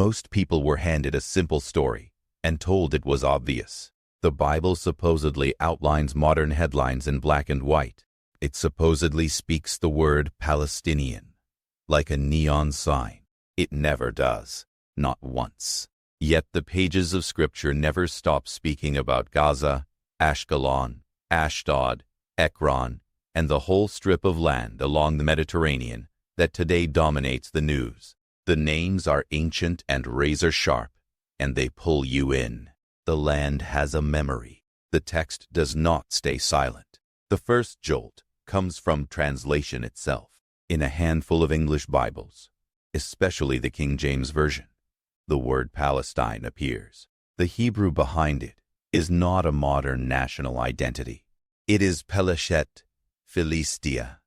Most people were handed a simple story and told it was obvious. The Bible supposedly outlines modern headlines in black and white. It supposedly speaks the word Palestinian, like a neon sign. It never does, not once. Yet the pages of Scripture never stop speaking about Gaza, Ashkelon, Ashdod, Ekron, and the whole strip of land along the Mediterranean that today dominates the news. The names are ancient and razor-sharp, and they pull you in. The land has a memory. The text does not stay silent. The first jolt comes from translation itself. In a handful of English Bibles, especially the King James Version, the word Palestine appears. The Hebrew behind it is not a modern national identity. It is Peleshet, Philistia,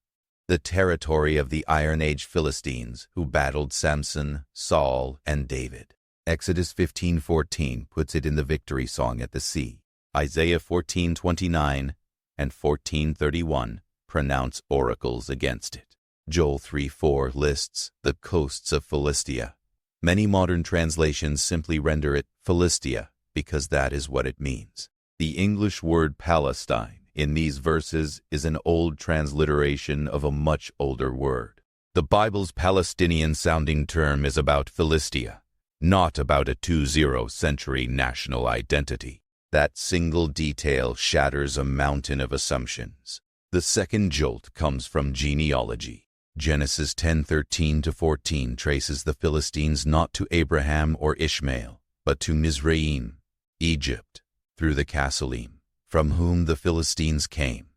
the territory of the Iron Age Philistines who battled Samson, Saul, and David. Exodus 15:14 puts it in the victory song at the sea. Isaiah 14:29 and 14:31 pronounce oracles against it. Joel 3:4 lists the coasts of Philistia. Many modern translations simply render it Philistia because that is what it means. The English word Palestine in these verses is an old transliteration of a much older word. The Bible's Palestinian-sounding term is about Philistia, not about a 20th century national identity. That single detail shatters a mountain of assumptions. The second jolt comes from genealogy. Genesis 10:13-14 traces the Philistines not to Abraham or Ishmael, but to Mizraim, Egypt, through the Cassalim, from whom the Philistines came.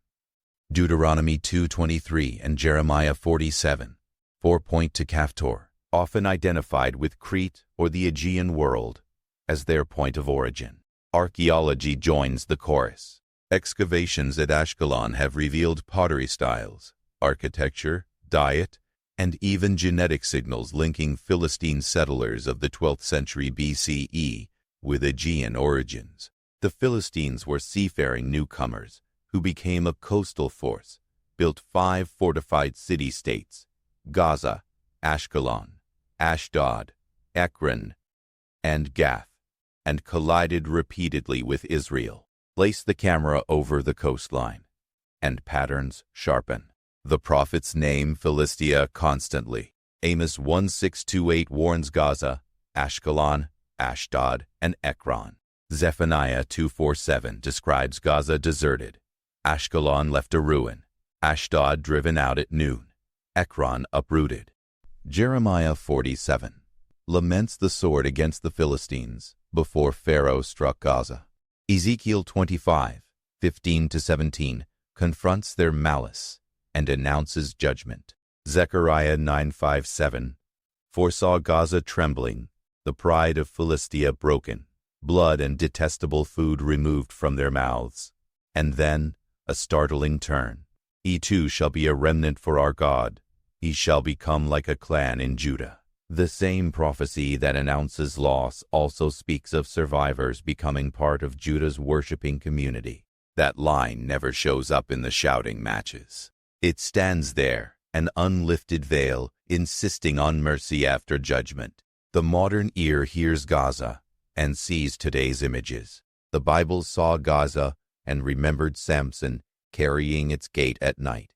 Deuteronomy 2:23 and Jeremiah 47:4 point to Caphtor, often identified with Crete or the Aegean world, as their point of origin. Archaeology joins the chorus. Excavations at Ashkelon have revealed pottery styles, architecture, diet, and even genetic signals linking Philistine settlers of the 12th century BCE with Aegean origins. The Philistines were seafaring newcomers who became a coastal force, built 5 fortified city-states, Gaza, Ashkelon, Ashdod, Ekron, and Gath, and collided repeatedly with Israel. Place the camera over the coastline, and patterns sharpen. The prophets name Philistia constantly. Amos 1:6-8 warns Gaza, Ashkelon, Ashdod, and Ekron. Zephaniah 2:4-7 describes Gaza deserted, Ashkelon left a ruin, Ashdod driven out at noon, Ekron uprooted. Jeremiah 47 laments the sword against the Philistines before Pharaoh struck Gaza. Ezekiel 25:15-17 confronts their malice and announces judgment. Zechariah 9:5-7 foresaw Gaza trembling, the pride of Philistia broken, blood and detestable food removed from their mouths. And then a startling turn. He too shall be a remnant for our God. He shall become like a clan in Judah. The same prophecy that announces loss also speaks of survivors becoming part of Judah's worshiping community. That line never shows up in the shouting matches. It stands there, an unlifted veil, insisting on mercy after judgment. The modern ear hears Gaza and sees today's images. The Bible saw Gaza and remembered Samson carrying its gate at night,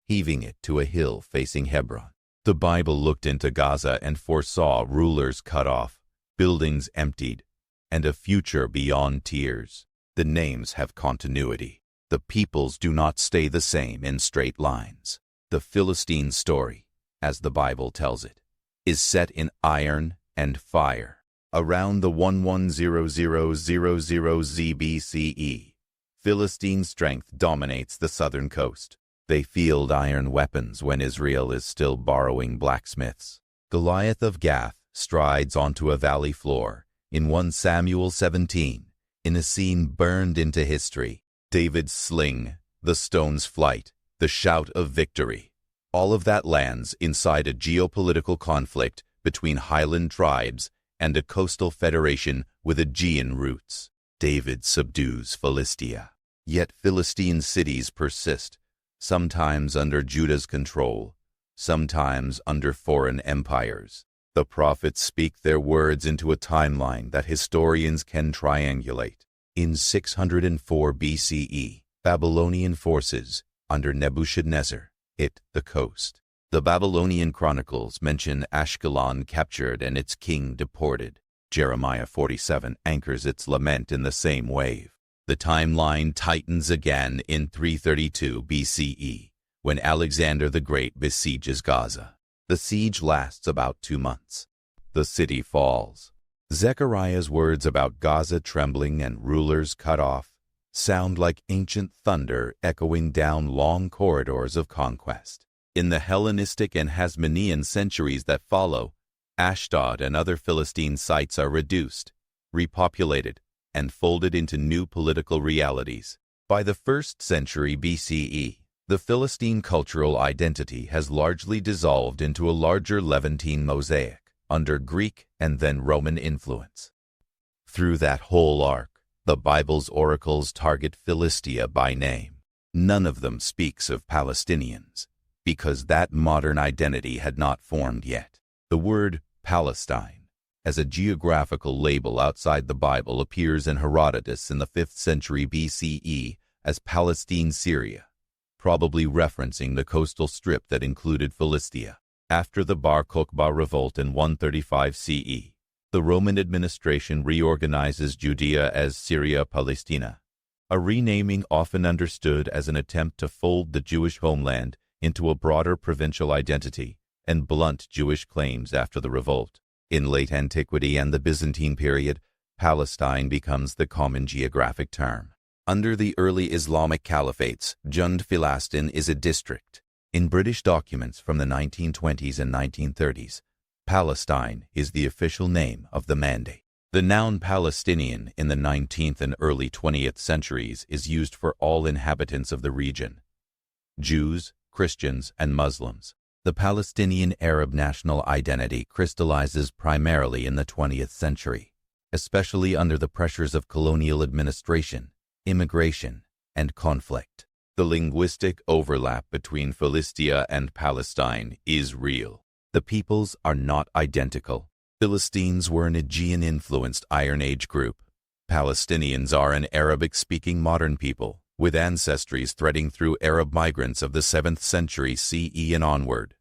heaving it to a hill facing Hebron. The Bible looked into Gaza and foresaw rulers cut off, buildings emptied, and a future beyond tears. The names have continuity. The peoples do not stay the same in straight lines. The Philistine story, as the Bible tells it, is set in iron and fire. Around the 110000 BCE, Philistine strength dominates the southern coast. They field iron weapons when Israel is still borrowing blacksmiths. Goliath of Gath strides onto a valley floor in 1 Samuel 17, in a scene burned into history. David's sling, the stone's flight, the shout of victory. All of that lands inside a geopolitical conflict between highland tribes and a coastal federation with Aegean roots. David subdues Philistia. Yet Philistine cities persist, sometimes under Judah's control, sometimes under foreign empires. The prophets speak their words into a timeline that historians can triangulate. In 604 BCE, Babylonian forces under Nebuchadnezzar hit the coast. The Babylonian chronicles mention Ashkelon captured and its king deported. Jeremiah 47 anchors its lament in the same wave. The timeline tightens again in 332 BCE, when Alexander the Great besieges Gaza. The siege lasts about 2 months. The city falls. Zechariah's words about Gaza trembling and rulers cut off sound like ancient thunder echoing down long corridors of conquest. In the Hellenistic and Hasmonean centuries that follow, Ashdod and other Philistine sites are reduced, repopulated, and folded into new political realities. By the 1st century BCE, the Philistine cultural identity has largely dissolved into a larger Levantine mosaic under Greek and then Roman influence. Through that whole arc, the Bible's oracles target Philistia by name. None of them speaks of Palestinians, because that modern identity had not formed yet. The word Palestine, as a geographical label outside the Bible, appears in Herodotus in the 5th century BCE as Palestine, Syria, probably referencing the coastal strip that included Philistia. After the Bar Kokhba revolt in 135 CE, the Roman administration reorganizes Judea as Syria Palestina, a renaming often understood as an attempt to fold the Jewish homeland into a broader provincial identity and blunt Jewish claims after the revolt. In late antiquity and the Byzantine period, Palestine becomes the common geographic term. Under the early Islamic caliphates, Jund Filastin is a district. In British documents from the 1920s and 1930s, Palestine is the official name of the mandate. The noun Palestinian in the 19th and early 20th centuries is used for all inhabitants of the region, Jews, Christians, and Muslims. The Palestinian Arab national identity crystallizes primarily in the 20th century, especially under the pressures of colonial administration, immigration, and conflict. The linguistic overlap between Philistia and Palestine is real. The peoples are not identical. Philistines were an Aegean-influenced Iron Age group. Palestinians are an Arabic-speaking modern people, with ancestries threading through Arab migrants of the 7th century CE and onward,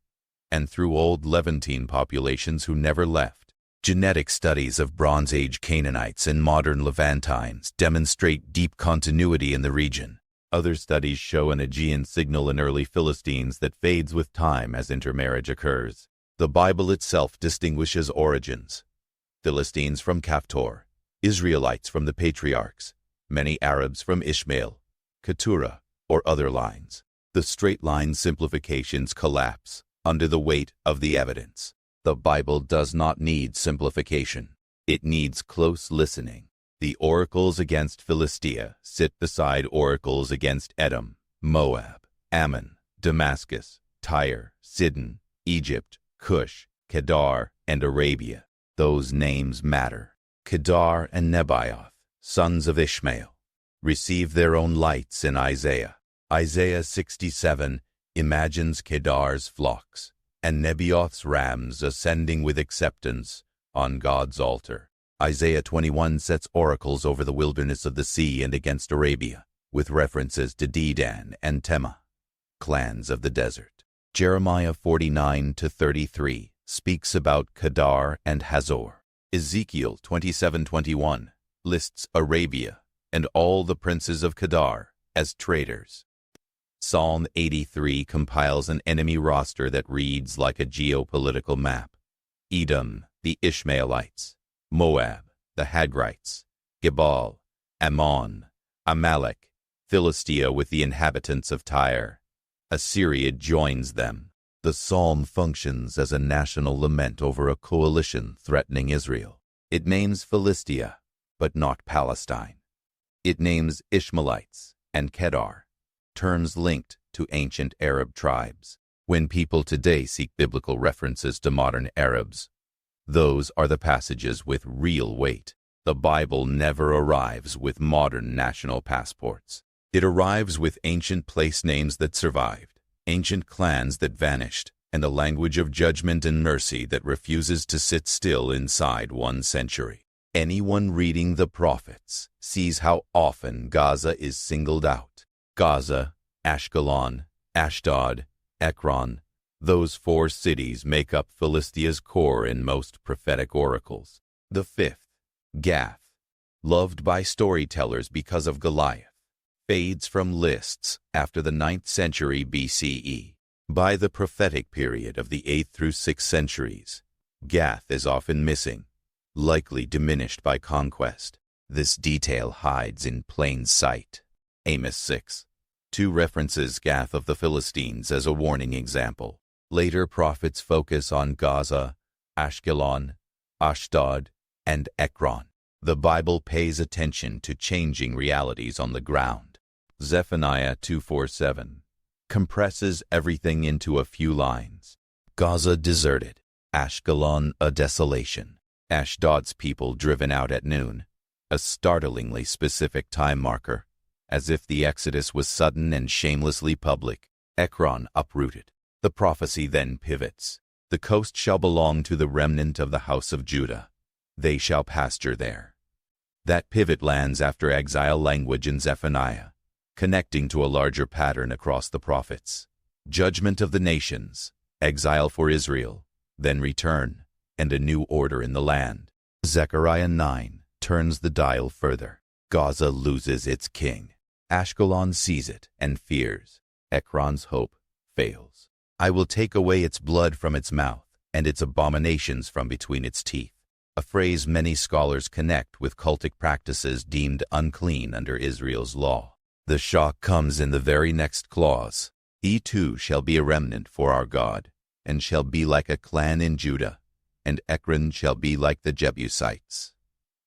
and through old Levantine populations who never left. Genetic studies of Bronze Age Canaanites and modern Levantines demonstrate deep continuity in the region. Other studies show an Aegean signal in early Philistines that fades with time as intermarriage occurs. The Bible itself distinguishes origins: Philistines from Caphtor, Israelites from the patriarchs, many Arabs from Ishmael, Keturah, or other lines. The straight-line simplifications collapse under the weight of the evidence. The Bible does not need simplification. It needs close listening. The oracles against Philistia sit beside oracles against Edom, Moab, Ammon, Damascus, Tyre, Sidon, Egypt, Cush, Kedar, and Arabia. Those names matter. Kedar and Nebaioth, sons of Ishmael, receive their own lights in Isaiah. Isaiah 67 imagines Kedar's flocks and Nebaioth's rams ascending with acceptance on God's altar. Isaiah 21 sets oracles over the wilderness of the sea and against Arabia, with references to Dedan and Tema, clans of the desert. Jeremiah 49-33 speaks about Kedar and Hazor. Ezekiel 27:21 lists Arabia and all the princes of Kedar as traitors. Psalm 83 compiles an enemy roster that reads like a geopolitical map: Edom, the Ishmaelites; Moab, the Hagrites; Gebal, Ammon, Amalek, Philistia with the inhabitants of Tyre. Assyria joins them. The psalm functions as a national lament over a coalition threatening Israel. It names Philistia, but not Palestine. It names Ishmaelites and Kedar, terms linked to ancient Arab tribes. When people today seek biblical references to modern Arabs, those are the passages with real weight. The Bible never arrives with modern national passports. It arrives with ancient place names that survived, ancient clans that vanished, and a language of judgment and mercy that refuses to sit still inside one century. Anyone reading the prophets sees how often Gaza is singled out. Gaza, Ashkelon, Ashdod, Ekron, those 4 cities make up Philistia's core in most prophetic oracles. The 5th, Gath, loved by storytellers because of Goliath, fades from lists after the 9th century BCE. By the prophetic period of the 8th through 6th centuries, Gath is often missing, likely diminished by conquest. This detail hides in plain sight. Amos 6:2 references Gath of the Philistines as a warning example. Later prophets focus on Gaza, Ashkelon, Ashdod, and Ekron. The Bible pays attention to changing realities on the ground. Zephaniah 2:4-7 compresses everything into a few lines. Gaza deserted, Ashkelon a desolation, Ashdod's people driven out at noon, a startlingly specific time marker, as if the exodus was sudden and shamelessly public. Ekron uprooted. The prophecy then pivots. The coast shall belong to the remnant of the house of Judah. They shall pasture there. That pivot lands after exile language in Zephaniah, connecting to a larger pattern across the prophets. Judgment of the nations, exile for Israel, then return, and a new order in the land. Zechariah 9 turns the dial further. Gaza loses its king. Ashkelon sees it and fears. Ekron's hope fails. I will take away its blood from its mouth and its abominations from between its teeth, a phrase many scholars connect with cultic practices deemed unclean under Israel's law. The shock comes in the very next clause. He too shall be a remnant for our God, and shall be like a clan in Judah, and Ekron shall be like the Jebusites.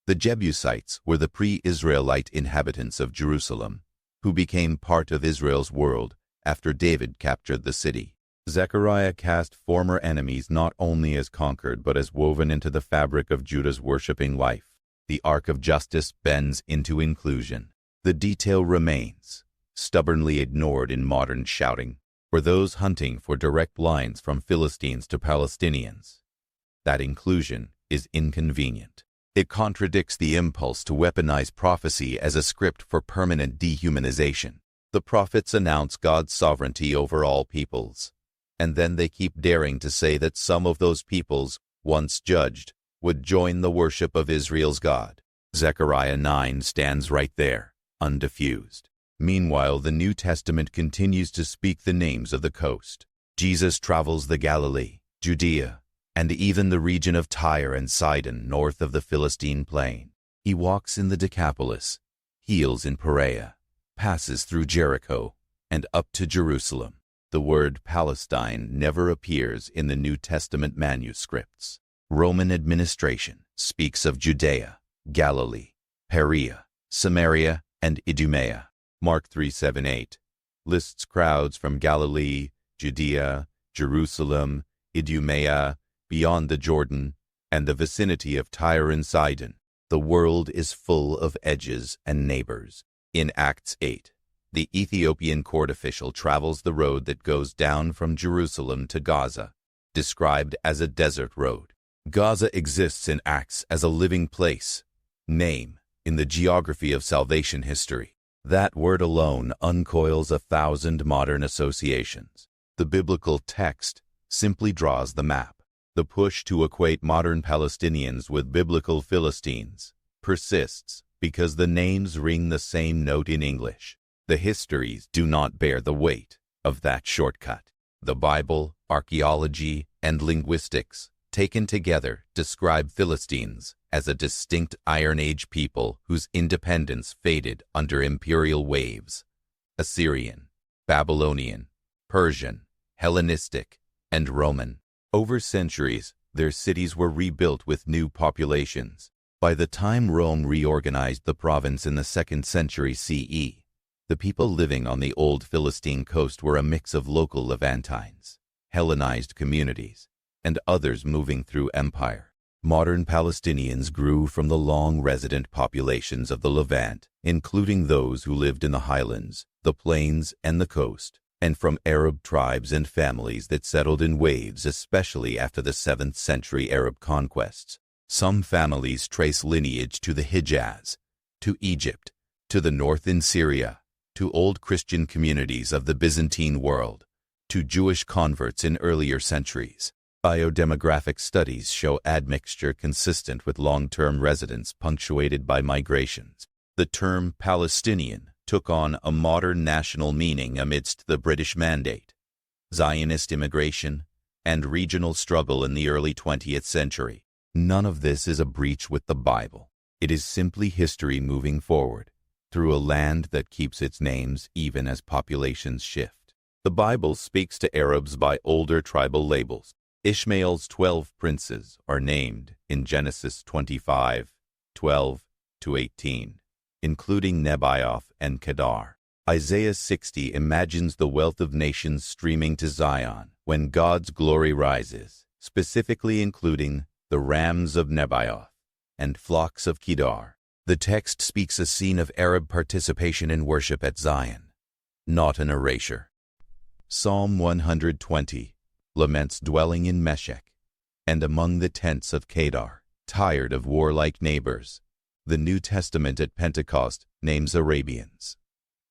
The Jebusites were the pre-Israelite inhabitants of Jerusalem, who became part of Israel's world after David captured the city. Zechariah cast former enemies not only as conquered but as woven into the fabric of Judah's worshiping life. The arc of justice bends into inclusion. The detail remains, stubbornly ignored in modern shouting, for those hunting for direct lines from Philistines to Palestinians. That inclusion is inconvenient. It contradicts the impulse to weaponize prophecy as a script for permanent dehumanization. The prophets announce God's sovereignty over all peoples, and then they keep daring to say that some of those peoples, once judged, would join the worship of Israel's God. Zechariah 9 stands right there, undiffused. Meanwhile, the New Testament continues to speak the names of the coast. Jesus travels the Galilee, Judea, and even the region of Tyre and Sidon north of the Philistine plain. He walks in the Decapolis, heals in Perea, passes through Jericho, and up to Jerusalem. The word Palestine never appears in the New Testament manuscripts. Roman administration speaks of Judea, Galilee, Perea, Samaria, and Idumea. Mark 3:7-8 lists crowds from Galilee, Judea, Jerusalem, Idumea, beyond the Jordan, and the vicinity of Tyre and Sidon. The world is full of edges and neighbors. In Acts 8, the Ethiopian court official travels the road that goes down from Jerusalem to Gaza, described as a desert road. Gaza exists in Acts as a living place, name, in the geography of salvation history. That word alone uncoils 1,000 modern associations. The biblical text simply draws the map. The push to equate modern Palestinians with biblical Philistines persists because the names ring the same note in English. The histories do not bear the weight of that shortcut. The Bible, archaeology, and linguistics, taken together, describe Philistines as a distinct Iron Age people whose independence faded under imperial waves: Assyrian, Babylonian, Persian, Hellenistic, and Roman. Over centuries, their cities were rebuilt with new populations. By the time Rome reorganized the province in the 2nd century CE, the people living on the old Philistine coast were a mix of local Levantines, Hellenized communities, and others moving through empire. Modern Palestinians grew from the long resident populations of the Levant, including those who lived in the highlands, the plains, and the coast. and from Arab tribes and families that settled in waves, especially after the 7th century Arab conquests. Some families trace lineage to the Hijaz, to Egypt, to the north in Syria, to old Christian communities of the Byzantine world, to Jewish converts in earlier centuries. Biodemographic studies show admixture consistent with long-term residence punctuated by migrations. The term Palestinian took on a modern national meaning amidst the British Mandate, Zionist immigration, and regional struggle in the early 20th century. None of this is a breach with the Bible. It is simply history moving forward through a land that keeps its names even as populations shift. The Bible speaks to Arabs by older tribal labels. Ishmael's 12 princes are named in Genesis 25:12-18, including Nebaioth and Kedar. Isaiah 60 imagines the wealth of nations streaming to Zion when God's glory rises, specifically including the rams of Nebaioth and flocks of Kedar. The text speaks a scene of Arab participation in worship at Zion, not an erasure. Psalm 120 laments dwelling in Meshech and among the tents of Kedar, tired of warlike neighbors. The New Testament at Pentecost names Arabians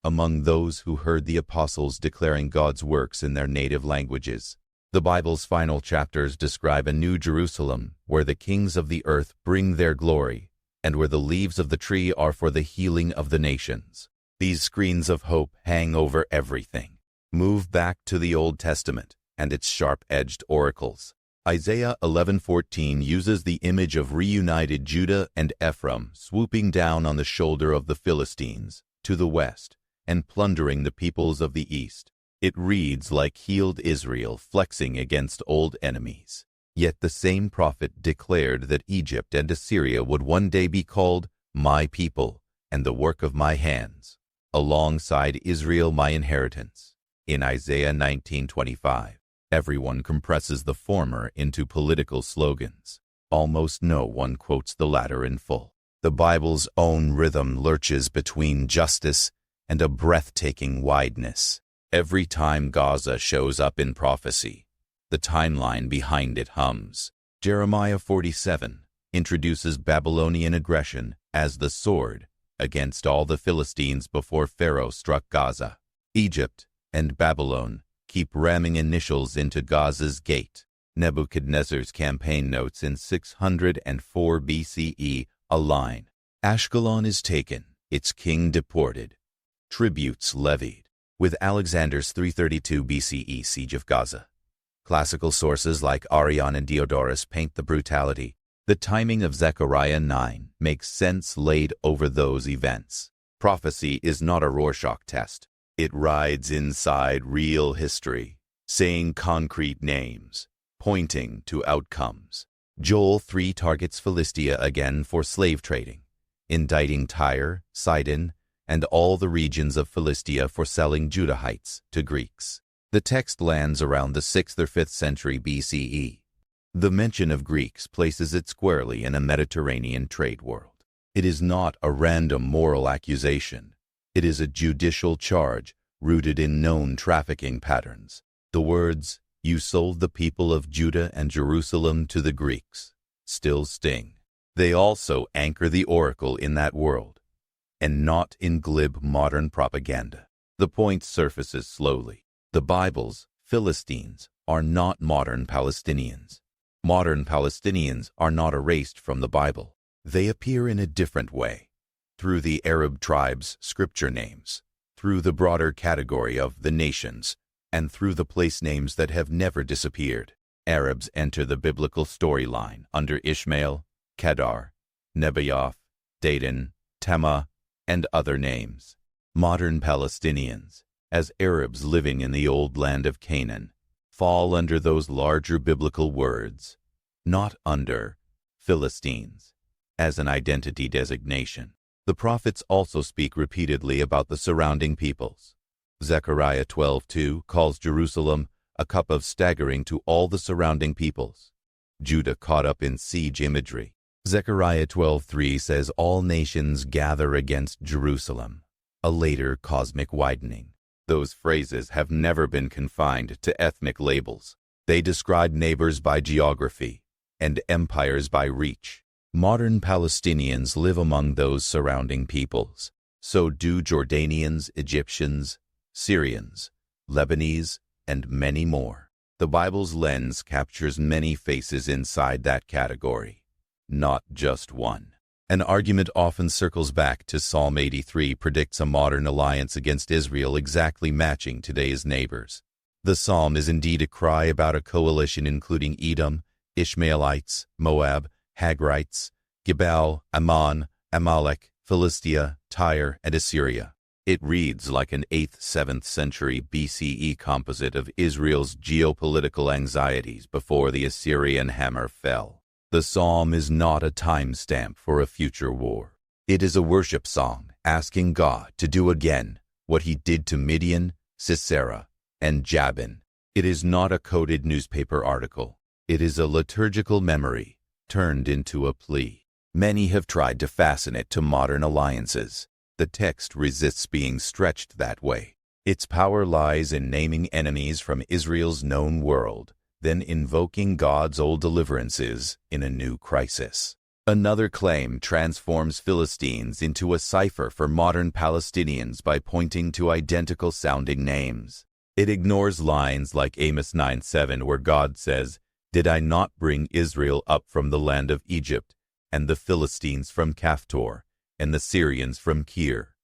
among those who heard the apostles declaring God's works in their native languages. The Bible's final chapters describe a new Jerusalem where the kings of the earth bring their glory and where the leaves of the tree are for the healing of the nations. These screens of hope hang over everything. Move back to the Old Testament and its sharp-edged oracles. Isaiah 11:14 uses the image of reunited Judah and Ephraim swooping down on the shoulder of the Philistines to the west and plundering the peoples of the east. It reads like healed Israel flexing against old enemies. Yet the same prophet declared that Egypt and Assyria would one day be called my people and the work of my hands, alongside Israel my inheritance, in Isaiah 19:25. Everyone compresses the former into political slogans. Almost no one quotes the latter in full. The Bible's own rhythm lurches between justice and a breathtaking wideness. Every time Gaza shows up in prophecy, the timeline behind it hums. Jeremiah 47 introduces Babylonian aggression as the sword against all the Philistines before Pharaoh struck Gaza. Egypt and Babylon keep ramming initials into Gaza's gate. Nebuchadnezzar's campaign notes in 604 BCE a line. Ashkelon is taken, its king deported, tributes levied, with Alexander's 332 BCE siege of Gaza. Classical sources like Arrian and Diodorus paint the brutality. The timing of Zechariah 9 makes sense laid over those events. Prophecy is not a Rorschach test. It rides inside real history, saying concrete names, pointing to outcomes. Joel 3 targets Philistia again for slave trading, indicting Tyre, Sidon, and all the regions of Philistia for selling Judahites to Greeks. The text lands around the 6th or 5th century BCE. The mention of Greeks places it squarely in a Mediterranean trade world. It is not a random moral accusation. It is a judicial charge rooted in known trafficking patterns. The words, "You sold the people of Judah and Jerusalem to the Greeks," still sting. They also anchor the oracle in that world, and not in glib modern propaganda. The point surfaces slowly. The Bible's Philistines are not modern Palestinians. Modern Palestinians are not erased from the Bible. They appear in a different way, through the Arab tribes' scripture names, through the broader category of the nations, and through the place names that have never disappeared. Arabs enter the biblical storyline under Ishmael, Kedar, Nebaioth, Dedan, Tema, and other names. Modern Palestinians, as Arabs living in the old land of Canaan, fall under those larger biblical words, not under Philistines, as an identity designation. The prophets also speak repeatedly about the surrounding peoples. Zechariah 12:2 calls Jerusalem a cup of staggering to all the surrounding peoples. Judah caught up in siege imagery. Zechariah 12:3 says all nations gather against Jerusalem, a later cosmic widening. Those phrases have never been confined to ethnic labels. They describe neighbors by geography and empires by reach. Modern Palestinians live among those surrounding peoples. So do Jordanians, Egyptians, Syrians, Lebanese, and many more. The Bible's lens captures many faces inside that category, not just one. An argument often circles back to Psalm 83 predicts a modern alliance against Israel exactly matching today's neighbors. The psalm is indeed a cry about a coalition including Edom, Ishmaelites, Moab, Hagrites, Gebal, Ammon, Amalek, Philistia, Tyre, and Assyria. It reads like an 8th-7th century BCE composite of Israel's geopolitical anxieties before the Assyrian hammer fell. The psalm is not a timestamp for a future war. It is a worship song asking God to do again what he did to Midian, Sisera, and Jabin. It is not a coded newspaper article. It is a liturgical memory turned into a plea. Many have tried to fasten it to modern alliances. The text resists being stretched that way. Its power lies in naming enemies from Israel's known world, then invoking God's old deliverances in a new crisis. Another claim transforms Philistines into a cipher for modern Palestinians by pointing to identical-sounding names. It ignores lines like Amos 9:7 where God says, "Did I not bring Israel up from the land of Egypt, and the Philistines from Caphtor, and the Syrians from Kir?"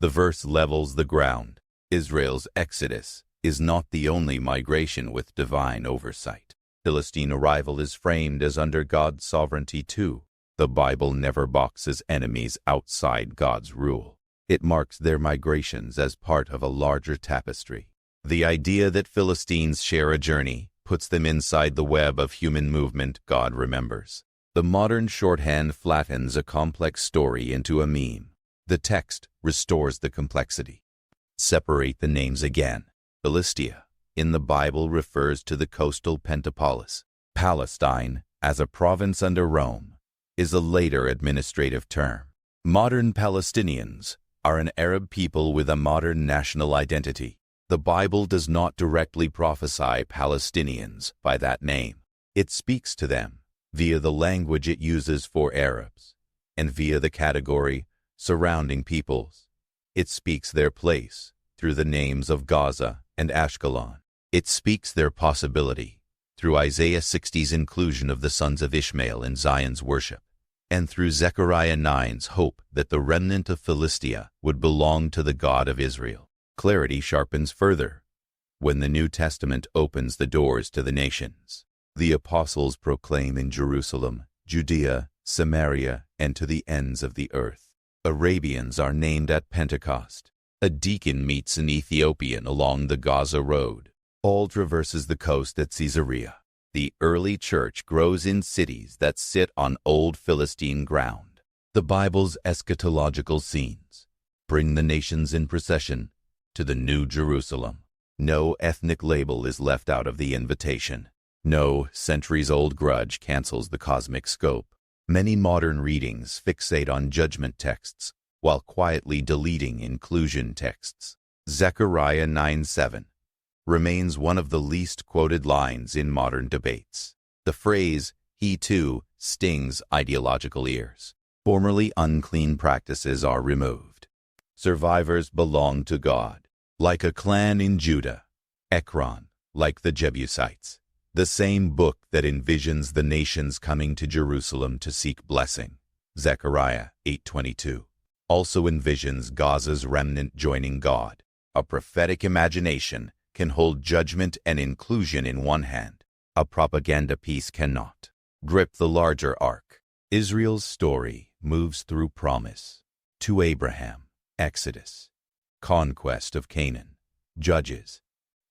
The verse levels the ground. Israel's exodus is not the only migration with divine oversight. Philistine arrival is framed as under God's sovereignty too. The Bible never boxes enemies outside God's rule. It marks their migrations as part of a larger tapestry. The idea that Philistines share a journey puts them inside the web of human movement God remembers. The modern shorthand flattens a complex story into a meme. The text restores the complexity. Separate the names again. Philistia in the Bible refers to the coastal Pentapolis. Palestine, as a province under Rome, is a later administrative term. Modern Palestinians are an Arab people with a modern national identity. The Bible does not directly prophesy Palestinians by that name. It speaks to them via the language it uses for Arabs, and via the category surrounding peoples. It speaks their place through the names of Gaza and Ashkelon. It speaks their possibility through Isaiah 60's inclusion of the sons of Ishmael in Zion's worship, and through Zechariah 9's hope that the remnant of Philistia would belong to the God of Israel. Clarity sharpens further when the New Testament opens the doors to the nations. The apostles proclaim in Jerusalem, Judea, Samaria, and to the ends of the earth. Arabians are named at Pentecost. A deacon meets an Ethiopian along the Gaza Road. Paul traverses the coast at Caesarea. The early church grows in cities that sit on old Philistine ground. The Bible's eschatological scenes bring the nations in procession to the New Jerusalem. No ethnic label is left out of the invitation. No centuries-old grudge cancels the cosmic scope. Many modern readings fixate on judgment texts while quietly deleting inclusion texts. Zechariah 9:7 remains one of the least quoted lines in modern debates. The phrase, "he too," stings ideological ears. Formerly unclean practices are removed. Survivors belong to God, like a clan in Judah. Ekron, like the Jebusites. The same book that envisions the nations coming to Jerusalem to seek blessing, Zechariah 8:22, also envisions Gaza's remnant joining God. A prophetic imagination can hold judgment and inclusion in one hand. A propaganda piece cannot. Grip the larger arc. Israel's story moves through promise to Abraham, Exodus, conquest of Canaan, Judges,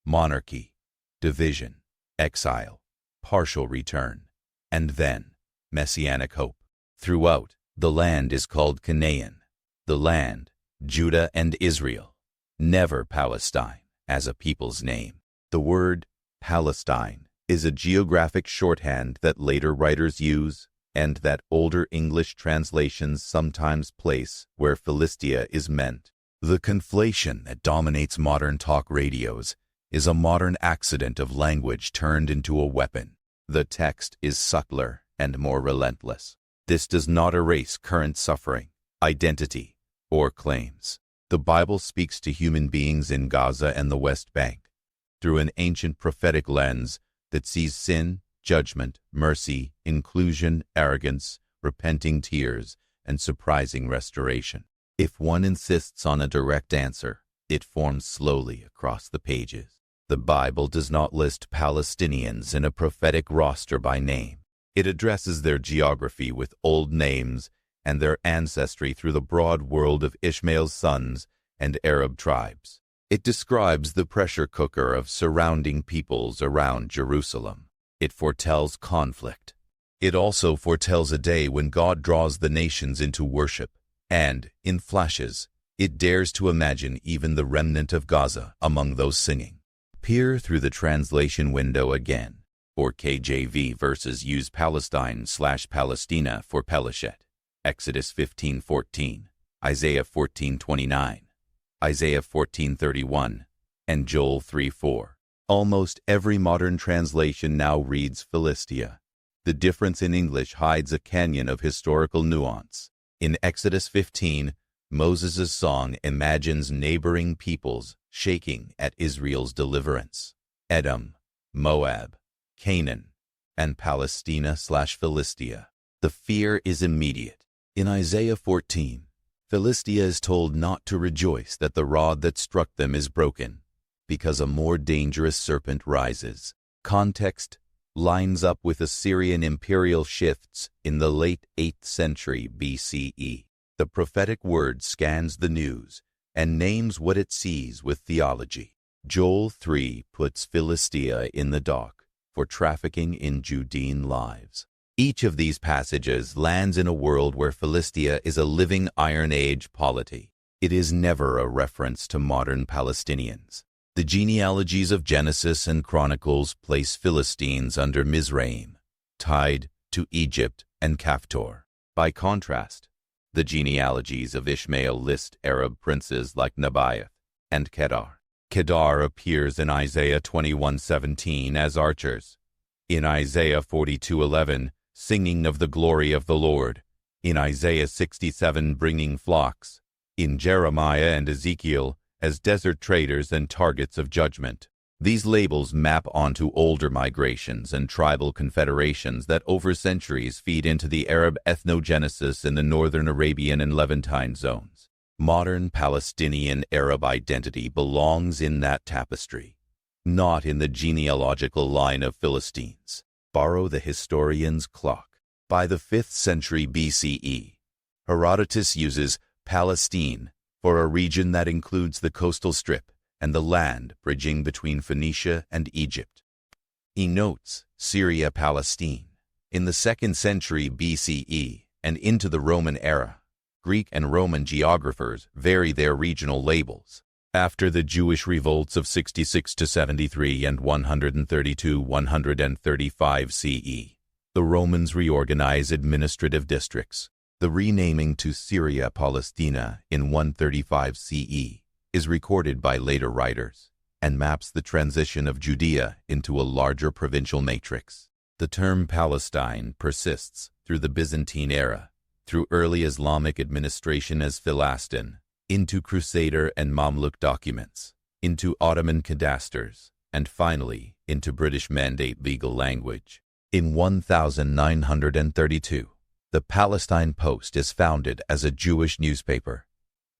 monarchy, division, exile, partial return, and then messianic hope. Throughout, the land is called Canaan, the land, Judah and Israel, never Palestine as a people's name. The word Palestine is a geographic shorthand that later writers use and that older English translations sometimes place where Philistia is meant. The conflation that dominates modern talk radios is a modern accident of language turned into a weapon. The text is subtler and more relentless. This does not erase current suffering, identity, or claims. The Bible speaks to human beings in Gaza and the West Bank through an ancient prophetic lens that sees sin, judgment, mercy, inclusion, arrogance, repenting tears, and surprising restoration. If one insists on a direct answer, it forms slowly across the pages. The Bible does not list Palestinians in a prophetic roster by name. It addresses their geography with old names and their ancestry through the broad world of Ishmael's sons and Arab tribes. It describes the pressure cooker of surrounding peoples around Jerusalem. It foretells conflict. It also foretells a day when God draws the nations into worship, and, in flashes, it dares to imagine even the remnant of Gaza among those singing. Peer through the translation window again, or KJV verses use Palestine/Palestina for Peleshet, Exodus 15:14, Isaiah 14:29, Isaiah 14:31, and Joel 3:4. Almost every modern translation now reads Philistia. The difference in English hides a canyon of historical nuance. In Exodus 15, Moses' song imagines neighboring peoples shaking at Israel's deliverance: Edom, Moab, Canaan, and Palestina/Philistia. The fear is immediate. In Isaiah 14, Philistia is told not to rejoice that the rod that struck them is broken, because a more dangerous serpent rises. Context lines up with Assyrian imperial shifts in the late 8th century BCE. The prophetic word scans the news and names what it sees with theology. Joel 3 puts Philistia in the dock for trafficking in Judean lives. Each of these passages lands in a world where Philistia is a living Iron Age polity. It is never a reference to modern Palestinians. The genealogies of Genesis and Chronicles place Philistines under Mizraim, tied to Egypt and Kaftor. By contrast, the genealogies of Ishmael list Arab princes like Nebaioth and Kedar. Kedar appears in Isaiah 21:17 as archers, in Isaiah 42:11 singing of the glory of the Lord, in Isaiah 67 bringing flocks, in Jeremiah and Ezekiel as desert traders and targets of judgment. These labels map onto older migrations and tribal confederations that over centuries feed into the Arab ethnogenesis in the northern Arabian and Levantine zones. Modern Palestinian Arab identity belongs in that tapestry, not in the genealogical line of Philistines. Borrow the historian's clock. By the 5th century BCE, Herodotus uses Palestine for a region that includes the coastal strip and the land bridging between Phoenicia and Egypt. He notes Syria-Palestine. In the 2nd century BCE and into the Roman era, Greek and Roman geographers vary their regional labels. After the Jewish revolts of 66 to 73 and 132-135 CE, the Romans reorganize administrative districts. The renaming to Syria-Palestina in 135 CE is recorded by later writers and maps the transition of Judea into a larger provincial matrix. The term Palestine persists through the Byzantine era, through early Islamic administration as Philastin, into Crusader and Mamluk documents, into Ottoman cadasters, and finally into British Mandate legal language. In 1932, the Palestine Post is founded as a Jewish newspaper.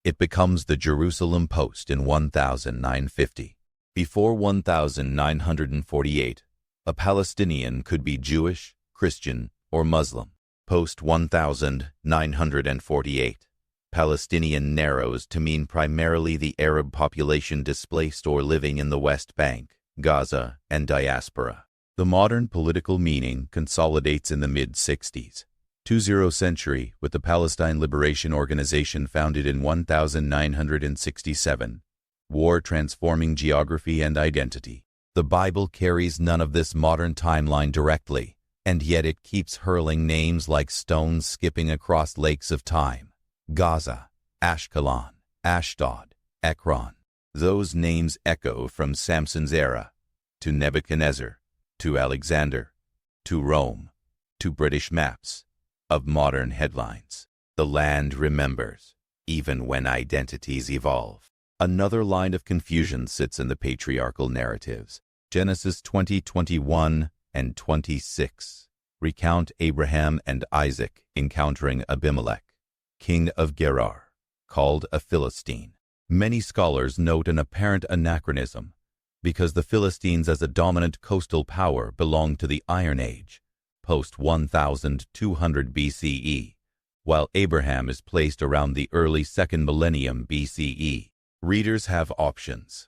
It becomes the Jerusalem Post in 1950. Before 1948, a Palestinian could be Jewish, Christian, or Muslim. Post 1948, Palestinian narrows to mean primarily the Arab population displaced or living in the West Bank, Gaza, and diaspora. The modern political meaning consolidates in the mid-60s. 20th century with the Palestine Liberation Organization founded in 1967. War transforming geography and identity. The Bible carries none of this modern timeline directly, and yet it keeps hurling names like stones skipping across lakes of time. Gaza, Ashkelon, Ashdod, Ekron. Those names echo from Samson's era, to Nebuchadnezzar, to Alexander, to Rome, to British maps, of modern headlines. The land remembers, even when identities evolve. Another line of confusion sits in the patriarchal narratives. Genesis 20:21 and 26 recount Abraham and Isaac encountering Abimelech, king of Gerar, called a Philistine. Many scholars note an apparent anachronism, because the Philistines as a dominant coastal power belonged to the Iron Age, post 1200 BCE, while Abraham is placed around the early 2nd millennium BCE. Readers have options.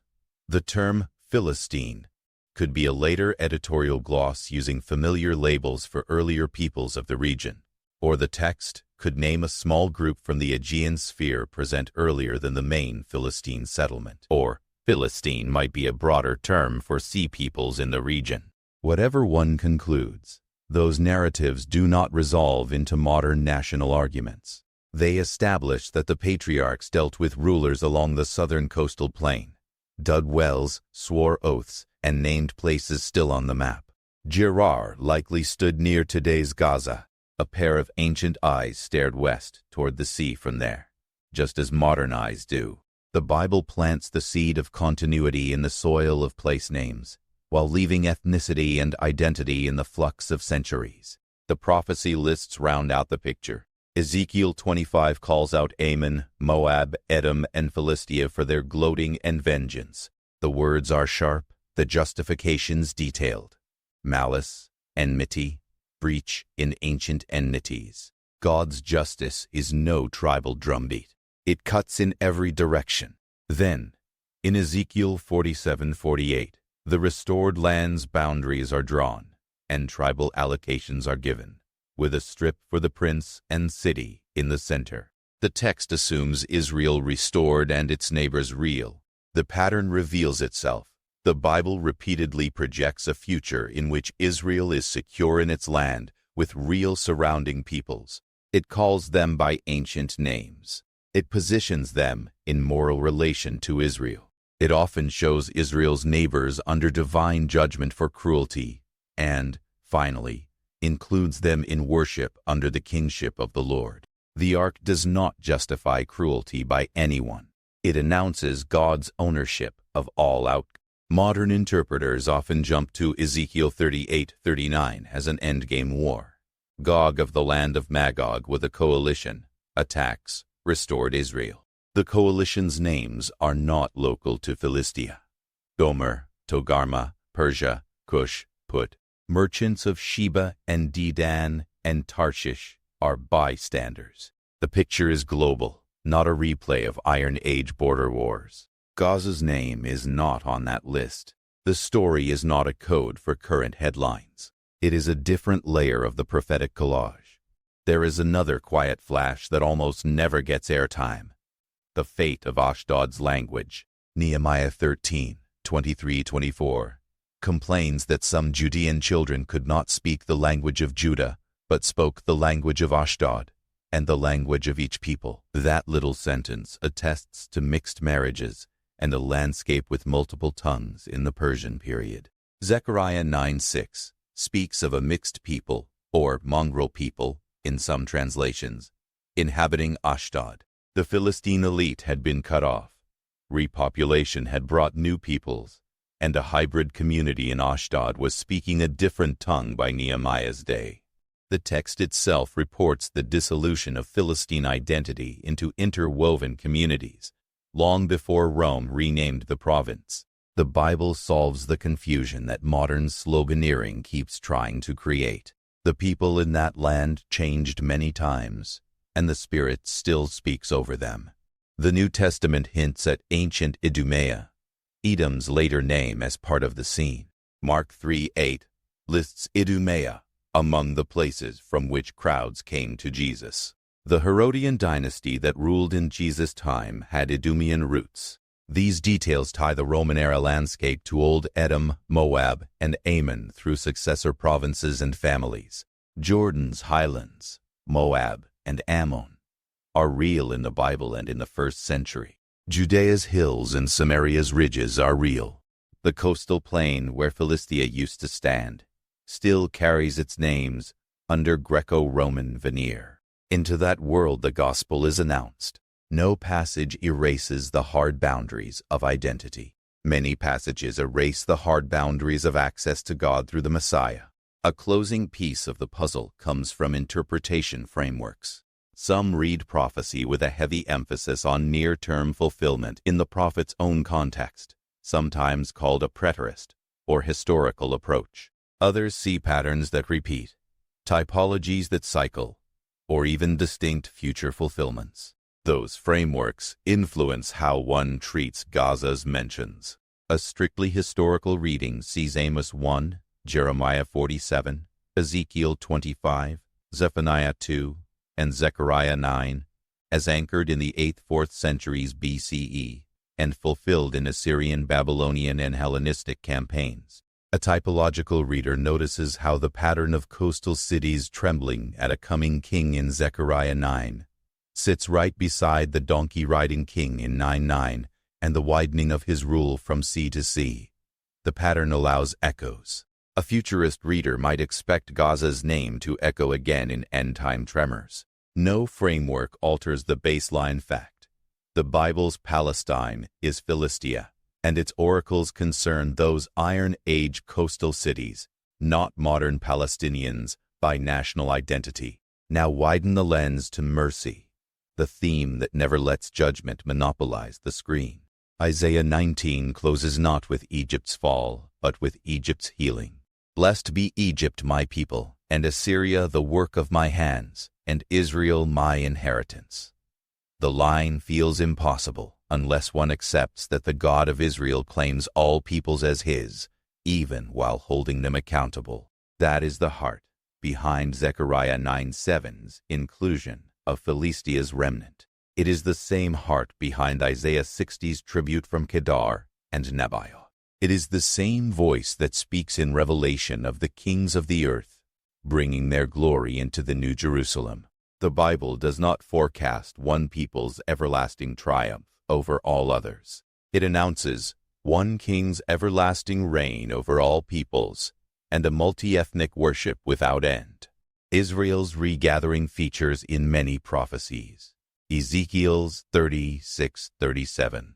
The term Philistine could be a later editorial gloss using familiar labels for earlier peoples of the region, or the text could name a small group from the Aegean sphere present earlier than the main Philistine settlement, or Philistine might be a broader term for sea peoples in the region. Whatever one concludes, those narratives do not resolve into modern national arguments. They establish that the patriarchs dealt with rulers along the southern coastal plain, dug wells, swore oaths, and named places still on the map. Gerar likely stood near today's Gaza. A pair of ancient eyes stared west toward the sea from there, just as modern eyes do. The Bible plants the seed of continuity in the soil of place names, while leaving ethnicity and identity in the flux of centuries. The prophecy lists round out the picture. Ezekiel 25 calls out Ammon, Moab, Edom, and Philistia for their gloating and vengeance. The words are sharp, the justifications detailed. Malice, enmity, breach in ancient enmities. God's justice is no tribal drumbeat. It cuts in every direction. Then, in Ezekiel 47:48, the restored land's boundaries are drawn, and tribal allocations are given, with a strip for the prince and city in the center. The text assumes Israel restored and its neighbors real. The pattern reveals itself. The Bible repeatedly projects a future in which Israel is secure in its land with real surrounding peoples. It calls them by ancient names. It positions them in moral relation to Israel. It often shows Israel's neighbors under divine judgment for cruelty and, finally, includes them in worship under the kingship of the Lord. The Ark does not justify cruelty by anyone. It announces God's ownership of all outcomes. Modern interpreters often jump to Ezekiel 38:39 as an endgame war. Gog of the land of Magog with a coalition attacks restored Israel. The coalition's names are not local to Philistia. Gomer, Togarmah, Persia, Cush, Put. Merchants of Sheba and Dedan and Tarshish are bystanders. The picture is global, not a replay of Iron Age border wars. Gaza's name is not on that list. The story is not a code for current headlines. It is a different layer of the prophetic collage. There is another quiet flash that almost never gets airtime. The fate of Ashdod's language. Nehemiah 13:23-24 complains that some Judean children could not speak the language of Judah, but spoke the language of Ashdod and the language of each people. That little sentence attests to mixed marriages and a landscape with multiple tongues in the Persian period. Zechariah 9:6 speaks of a mixed people, or mongrel people, in some translations, inhabiting Ashdod. The Philistine elite had been cut off. Repopulation had brought new peoples, and a hybrid community in Ashdod was speaking a different tongue by Nehemiah's day. The text itself reports the dissolution of Philistine identity into interwoven communities, long before Rome renamed the province. The Bible solves the confusion that modern sloganeering keeps trying to create. The people in that land changed many times, and the Spirit still speaks over them. The New Testament hints at ancient Idumea, Edom's later name, as part of the scene. Mark 3:8 lists Idumea among the places from which crowds came to Jesus. The Herodian dynasty that ruled in Jesus' time had Idumean roots. These details tie the Roman-era landscape to Old Edom, Moab, and Ammon through successor provinces and families. Jordan's highlands, Moab, and Ammon are real in the Bible and in the 1st century. Judea's hills and Samaria's ridges are real. The coastal plain where Philistia used to stand still carries its names under Greco-Roman veneer. Into that world the gospel is announced. No passage erases the hard boundaries of identity. Many passages erase the hard boundaries of access to God through the Messiah. A closing piece of the puzzle comes from interpretation frameworks. Some read prophecy with a heavy emphasis on near-term fulfillment in the prophet's own context, sometimes called a preterist or historical approach. Others see patterns that repeat, typologies that cycle, or even distinct future fulfillments. Those frameworks influence how one treats Gaza's mentions. A strictly historical reading sees Amos 1, Jeremiah 47, Ezekiel 25, Zephaniah 2, and Zechariah 9 as anchored in the 8th-4th centuries BCE and fulfilled in Assyrian, Babylonian, and Hellenistic campaigns. A typological reader notices how the pattern of coastal cities trembling at a coming king in Zechariah 9 sits right beside the donkey-riding king in 9:9 and the widening of his rule from sea to sea. The pattern allows echoes. A futurist reader might expect Gaza's name to echo again in end-time tremors. No framework alters the baseline fact. The Bible's Palestine is Philistia, and its oracles concern those Iron Age coastal cities, not modern Palestinians by national identity. Now widen the lens to mercy, the theme that never lets judgment monopolize the screen. Isaiah 19 closes not with Egypt's fall, but with Egypt's healing. Blessed be Egypt, my people, and Assyria, the work of my hands, and Israel, my inheritance. The line feels impossible unless one accepts that the God of Israel claims all peoples as his, even while holding them accountable. That is the heart behind Zechariah 9:7's inclusion of Philistia's remnant. It is the same heart behind Isaiah 60's tribute from Kedar and Nebaioth. It is the same voice that speaks in Revelation of the kings of the earth, bringing their glory into the New Jerusalem. The Bible does not forecast one people's everlasting triumph over all others. It announces one king's everlasting reign over all peoples and a multi-ethnic worship without end. Israel's regathering features in many prophecies. Ezekiel's 36:37,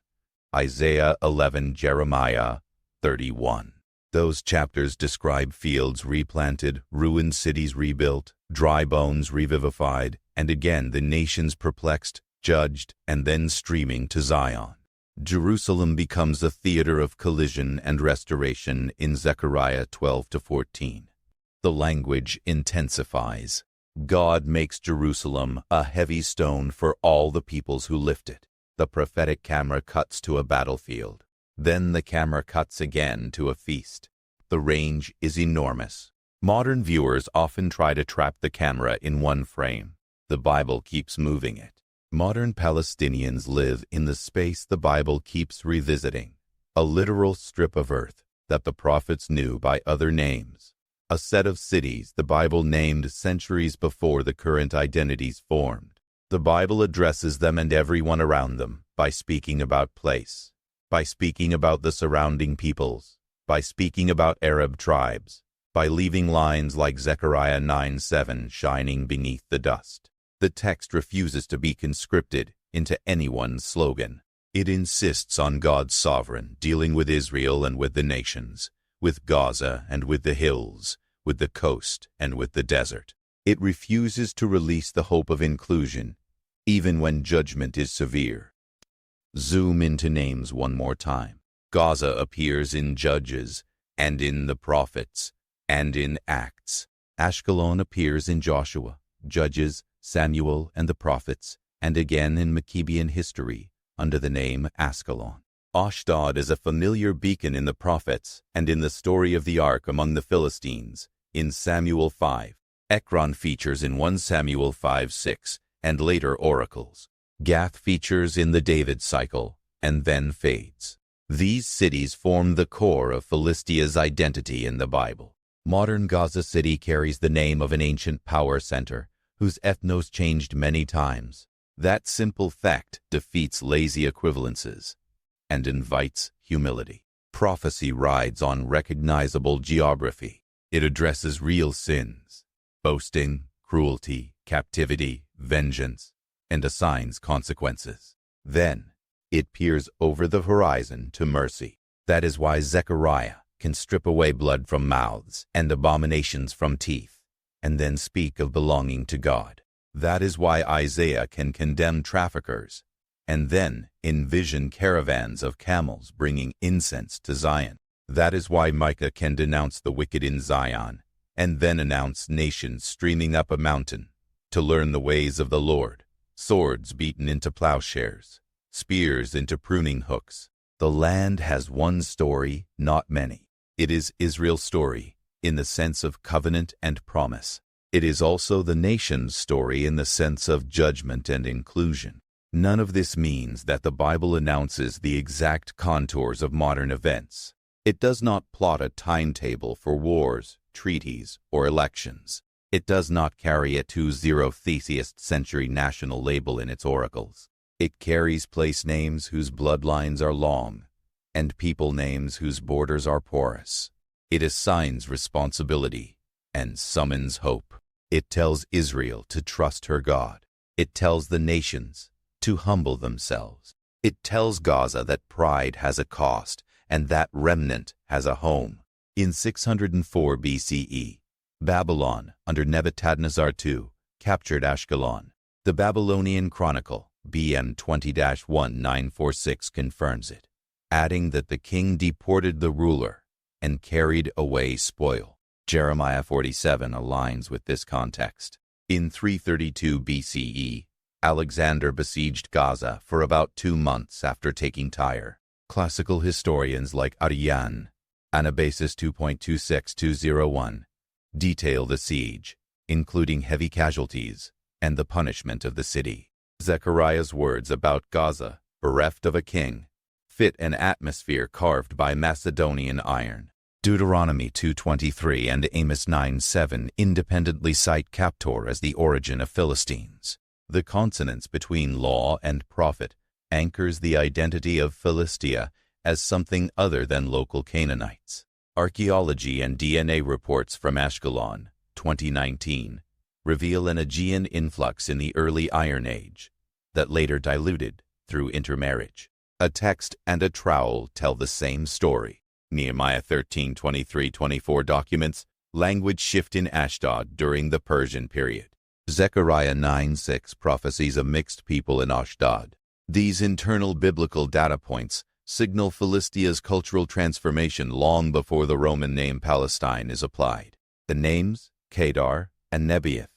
Isaiah 11, Jeremiah 31. Those chapters describe fields replanted, ruined cities rebuilt, dry bones revivified, and again the nations perplexed, judged, and then streaming to Zion. Jerusalem becomes a theater of collision and restoration in Zechariah 12-14. The language intensifies. God makes Jerusalem a heavy stone for all the peoples who lift it. The prophetic camera cuts to a battlefield. Then the camera cuts again to a feast. The range is enormous. Modern viewers often try to trap the camera in one frame. The Bible keeps moving it. Modern Palestinians live in the space the Bible keeps revisiting, a literal strip of earth that the prophets knew by other names, a set of cities the Bible named centuries before the current identities formed. The Bible addresses them and everyone around them by speaking about place, by speaking about the surrounding peoples, by speaking about Arab tribes, by leaving lines like Zechariah 9:7 shining beneath the dust. The text refuses to be conscripted into anyone's slogan. It insists on God's sovereign dealing with Israel and with the nations, with Gaza and with the hills, with the coast and with the desert. It refuses to release the hope of inclusion, even when judgment is severe. Zoom into names one more time. Gaza appears in Judges, and in the Prophets, and in Acts. Ashkelon appears in Joshua, Judges, Samuel, and the Prophets, and again in Maccabean history under the name Askelon. Ashdod is a familiar beacon in the Prophets and in the story of the Ark among the Philistines in Samuel 5. Ekron features in 1 Samuel 5:6 and later oracles. Gath features in the David cycle and then fades. These cities form the core of Philistia's identity in the Bible. Modern Gaza City carries the name of an ancient power center whose ethnos changed many times. That simple fact defeats lazy equivalences and invites humility. Prophecy rides on recognizable geography. It addresses real sins, boasting, cruelty, captivity, vengeance, and assigns consequences. Then, it peers over the horizon to mercy. That is why Zechariah can strip away blood from mouths and abominations from teeth, and then speak of belonging to God. That is why Isaiah can condemn traffickers, and then envision caravans of camels bringing incense to Zion. That is why Micah can denounce the wicked in Zion, and then announce nations streaming up a mountain to learn the ways of the Lord, swords beaten into plowshares, spears into pruning hooks. The land has one story, not many. It is Israel's story in the sense of covenant and promise. It is also the nation's story in the sense of judgment and inclusion. None of this means that the Bible announces the exact contours of modern events. It does not plot a timetable for wars, treaties, or elections. It does not carry a 20th century national label in its oracles. It carries place names whose bloodlines are long, and people names whose borders are porous. It assigns responsibility and summons hope. It tells Israel to trust her God. It tells the nations to humble themselves. It tells Gaza that pride has a cost and that remnant has a home. In 604 BCE, Babylon, under Nebuchadnezzar II, captured Ashkelon. The Babylonian Chronicle, BM 20-1946, confirms it, adding that the king deported the ruler and carried away spoil. Jeremiah 47 aligns with this context. In 332 BCE, Alexander besieged Gaza for about 2 months after taking Tyre. Classical historians like Arian, Anabasis 2.26201, detail the siege, including heavy casualties and the punishment of the city. Zechariah's words about Gaza, bereft of a king, fit an atmosphere carved by Macedonian iron. Deuteronomy 2:23 and Amos 9:7 independently cite Captor as the origin of Philistines. The consonance between law and prophet anchors the identity of Philistia as something other than local Canaanites. Archaeology and DNA reports from Ashkelon, 2019, reveal an Aegean influx in the early Iron Age that later diluted through intermarriage. A text and a trowel tell the same story. Nehemiah 13:23-24 documents language shift in Ashdod during the Persian period. Zechariah 9:6 prophesies a mixed people in Ashdod. These internal biblical data points signal Philistia's cultural transformation long before the Roman name Palestine is applied. The names, Kedar and Nebaioth,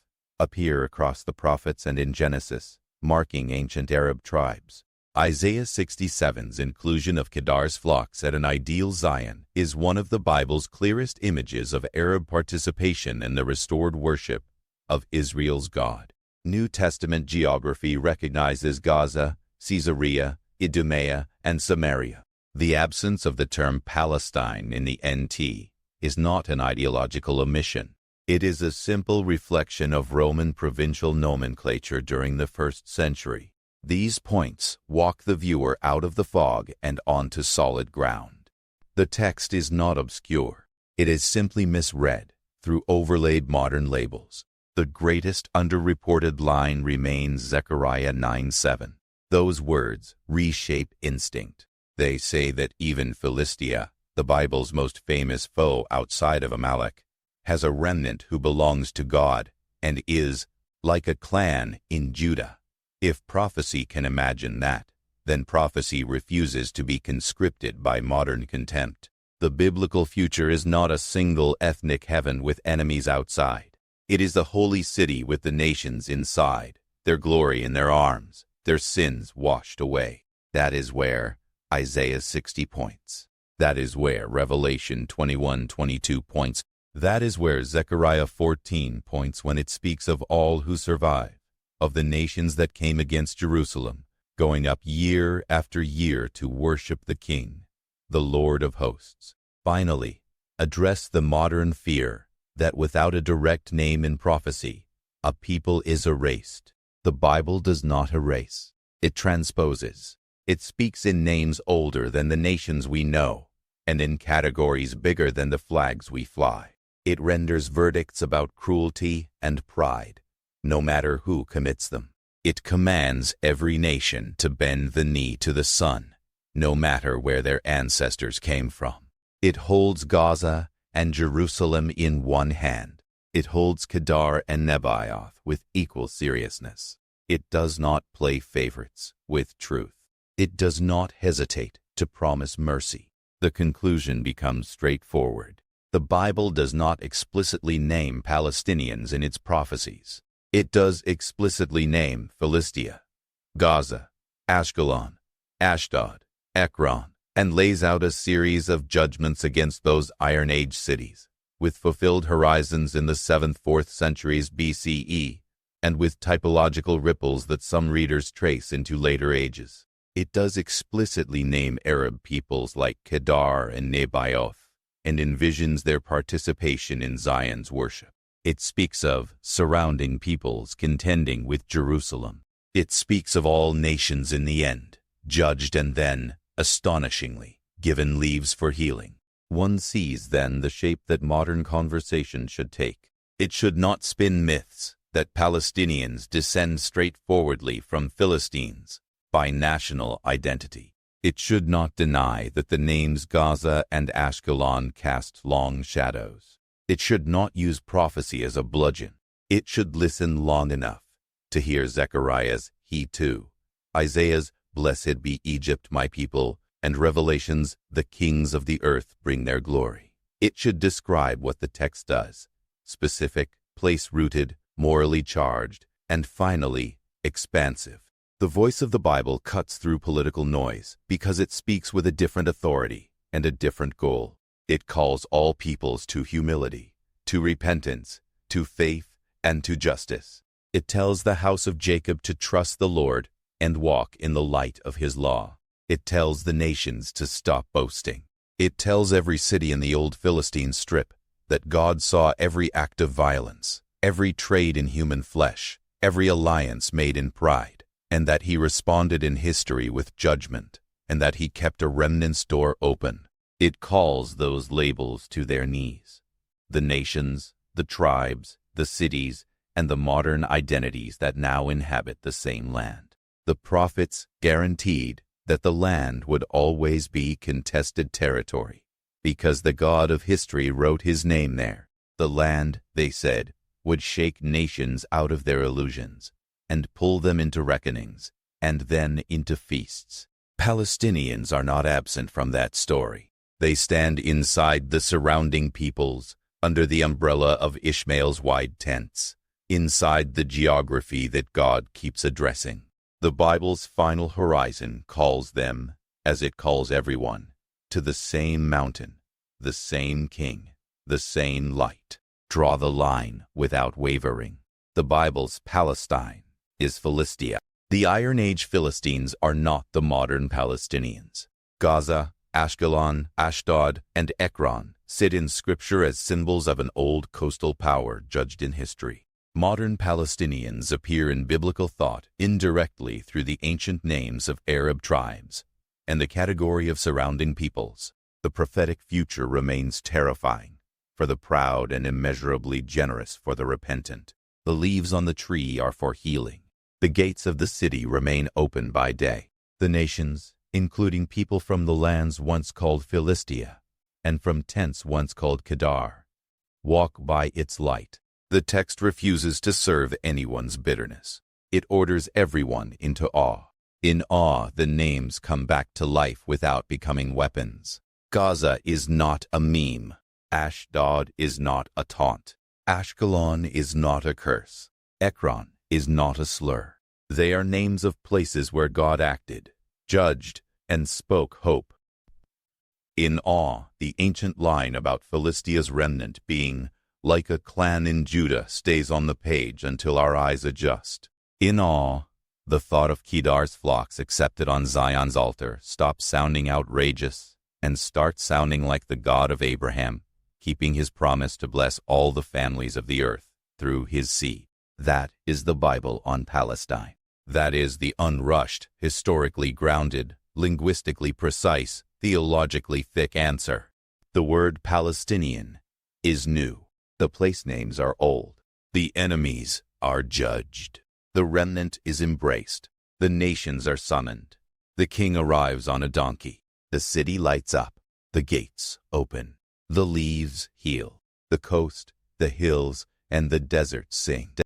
appear across the prophets and in Genesis, marking ancient Arab tribes. Isaiah 67's inclusion of Kedar's flocks at an ideal Zion is one of the Bible's clearest images of Arab participation in the restored worship of Israel's God. New Testament geography recognizes Gaza, Caesarea, Idumea, and Samaria. The absence of the term Palestine in the NT is not an ideological omission. It is a simple reflection of Roman provincial nomenclature during the 1st century. These points walk the viewer out of the fog and onto solid ground. The text is not obscure. It is simply misread through overlaid modern labels. The greatest underreported line remains Zechariah 9:7. Those words reshape instinct. They say that even Philistia, the Bible's most famous foe outside of Amalek, has a remnant who belongs to God and is, like a clan, in Judah. If prophecy can imagine that, then prophecy refuses to be conscripted by modern contempt. The biblical future is not a single ethnic heaven with enemies outside. It is a holy city with the nations inside, their glory in their arms, their sins washed away. That is where Isaiah 60 points. That is where Revelation 21:22 points. That is where Zechariah 14 points when it speaks of all who survive, of the nations that came against Jerusalem, going up year after year to worship the King, the Lord of hosts. Finally, address the modern fear that without a direct name in prophecy, a people is erased. The The Bible does not erase. It transposes. It speaks in names older than the nations we know, and in categories bigger than the flags we fly. It renders verdicts about cruelty and pride, no matter who commits them. It commands every nation to bend the knee to the sun, no matter where their ancestors came from. It holds Gaza and Jerusalem in one hand. It holds Kedar and Nebaioth with equal seriousness. It does not play favorites with truth. It does not hesitate to promise mercy. The conclusion becomes straightforward. The Bible does not explicitly name Palestinians in its prophecies. It does explicitly name Philistia, Gaza, Ashkelon, Ashdod, Ekron, and lays out a series of judgments against those Iron Age cities, with fulfilled horizons in the 7th-4th centuries BCE, and with typological ripples that some readers trace into later ages. It does explicitly name Arab peoples like Kedar and Nebaioth, and envisions their participation in Zion's worship. It speaks of surrounding peoples contending with Jerusalem. It speaks of all nations in the end, judged and then, astonishingly, given leaves for healing. One sees then the shape that modern conversation should take. It should not spin myths that Palestinians descend straightforwardly from Philistines by national identity. It should not deny that the names Gaza and Ashkelon cast long shadows. It should not use prophecy as a bludgeon. It should listen long enough to hear Zechariah's "He too," Isaiah's "Blessed be Egypt, my people," and Revelation's "The kings of the earth bring their glory." It should describe what the text does: specific, place-rooted, morally charged, and finally, expansive. The voice of the Bible cuts through political noise because it speaks with a different authority and a different goal. It calls all peoples to humility, to repentance, to faith, and to justice. It tells the house of Jacob to trust the Lord and walk in the light of his law. It tells the nations to stop boasting. It tells every city in the old Philistine strip that God saw every act of violence, every trade in human flesh, every alliance made in pride, and that he responded in history with judgment, and that he kept a remnant's door open. It calls those labels to their knees: the nations, the tribes, the cities, and the modern identities that now inhabit the same land. The prophets guaranteed that the land would always be contested territory, because the God of history wrote his name there. The land, they said, would shake nations out of their illusions, and pull them into reckonings, and then into feasts. Palestinians are not absent from that story. They stand inside the surrounding peoples, under the umbrella of Ishmael's wide tents, inside the geography that God keeps addressing. The Bible's final horizon calls them, as it calls everyone, to the same mountain, the same king, the same light. Draw the line without wavering. The Bible's Palestine is Philistia. The Iron Age Philistines are not the modern Palestinians. Gaza, Ashkelon, Ashdod, and Ekron sit in Scripture as symbols of an old coastal power judged in history. Modern Palestinians appear in biblical thought indirectly through the ancient names of Arab tribes and the category of surrounding peoples. The prophetic future remains terrifying for the proud and immeasurably generous for the repentant. The leaves on the tree are for healing. The gates of the city remain open by day. The nations, including people from the lands once called Philistia and from tents once called Kedar, walk by its light. The text refuses to serve anyone's bitterness. It orders everyone into awe. In awe, the names come back to life without becoming weapons. Gaza is not a meme. Ashdod is not a taunt. Ashkelon is not a curse. Ekron is not a slur. They are names of places where God acted, judged, and spoke hope. In awe, the ancient line about Philistia's remnant being like a clan in Judah stays on the page until our eyes adjust. In awe, the thought of Kedar's flocks accepted on Zion's altar stops sounding outrageous and starts sounding like the God of Abraham, keeping his promise to bless all the families of the earth through his seed. That is the Bible on Palestine. That is the unrushed, historically grounded, linguistically precise, theologically thick answer. The word Palestinian is new. The place names are old. The enemies are judged. The remnant is embraced. The nations are summoned. The king arrives on a donkey. The city lights up. The gates open. The leaves heal. The coast, the hills, and the desert sing.